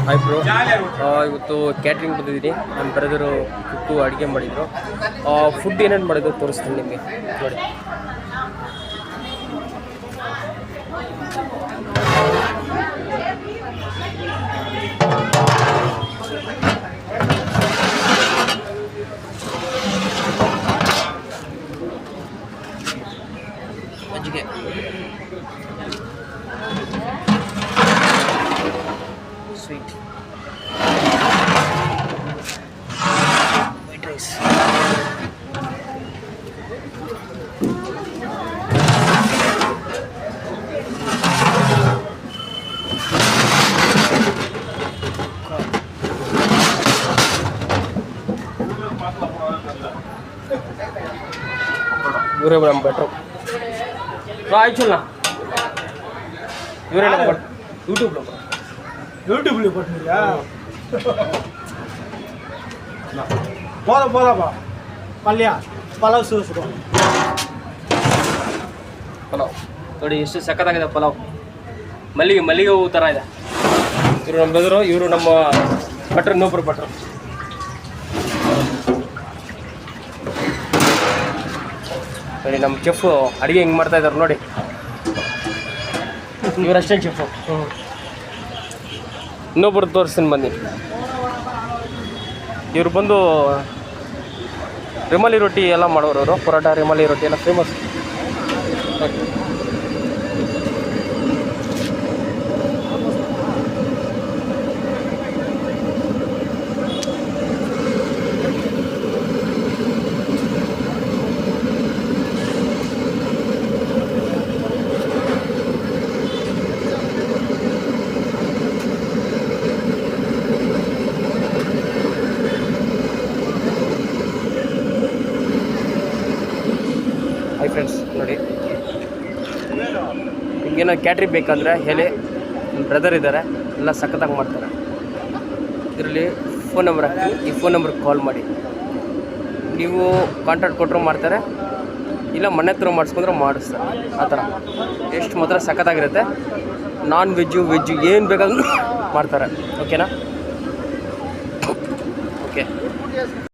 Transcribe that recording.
Hi bro, ಇವತ್ತು catering ಬಂದಿದ್ದೀನಿ. ನಮ್ಮ ಬ್ರದರು ಕುಕ್ಕು ಅಡುಗೆ ಮಾಡಿದರು. ಫುಡ್ ಏನೇನು ಮಾಡಿದ್ರು ತೋರಿಸ್ತೀನಿ ನಿಮಗೆ ನೋಡಿ. ಮಜ್ಜಿಗೆ, ಸ್ವೀಟ್, ವೈಟ್ ರೈಸ್, ಇವರೇ ನಮ್ಮ ಭಟ್ರು. ಆಯ್ತಲ್ಲ ಇವರೇ ನಮ್ಮ யூடியூப்ல போட்டுறியா? போதப்பா ಪಲ್ಯ ಪಲಾವ್ ಸುರಿಸ್ಕೊ. ಪಲಾವ್ ನೋಡಿ ಎಷ್ಟು ಸಖತ್ತಾಗಿದೆ. ಪಲಾವ್ ಮಲ್ಲಿಗೆ ಹೂವು ಥರ ಇದೆ. ಇವರು ನಮ್ಮ ಬೆದರು, ಇವರು ನಮ್ಮ ಭಟ್ರು, ಇನ್ನೊಬ್ಬರು ಭಟ್ರು. ನೋಡಿ ನಮ್ಮ ಚೆಫ್ ಅಡುಗೆ ಹೆಂಗೆ ಮಾಡ್ತಾ ಇದ್ದಾರೆ ನೋಡಿ. ಇವರಷ್ಟೇ ಚೆಫು. ಇನ್ನೊಬ್ಬರು ತೋರಿಸ್ತೀನಿ ಬನ್ನಿ. ಇವರು ಬಂದು ರಿಮಲಿ ರೊಟ್ಟಿ ಎಲ್ಲ ಮಾಡೋರು. ಅವರು ಪರೋಟ, ರಿಮಲಿ ರೊಟ್ಟಿ ಎಲ್ಲ ಫೇಮಸ್. ಹೈ ಫ್ರೆಂಡ್ಸ್, ನೋಡಿ ನಿಮಗೇನೋ ಕ್ಯಾಟ್ರಿಂಗ್ ಬೇಕಂದರೆ ಹೇಳಿ. ನಮ್ಮ ಬ್ರದರ್ ಇದ್ದಾರೆ, ಎಲ್ಲ ಸಖತ್ತಾಗಿ ಮಾಡ್ತಾರೆ. ಇದರಲ್ಲಿ ಫೋನ್ ನಂಬರ್ ಹಾಕಿ, ಈ ಫೋನ್ ನಂಬರ್ಗೆ ಕಾಲ್ ಮಾಡಿ. ನೀವು ಕಾಂಟ್ಯಾಕ್ಟ್ ಕೊಟ್ಟರು ಮಾಡ್ತಾರೆ, ಇಲ್ಲ ಮನೆ ಹತ್ರ ಮಾಡಿಸ್ಕೊಂಡ್ರೆ ಮಾಡಿಸ್ತಾರೆ. ಆ ಥರ ಎಷ್ಟು ಮಾತ್ರ ಸಖತ್ತಾಗಿರುತ್ತೆ. ನಾನ್ ವೆಜ್ಜು ಏನು ಬೇಕಾದ್ರೂ ಮಾಡ್ತಾರೆ. ಓಕೆನಾ? ಓಕೆ.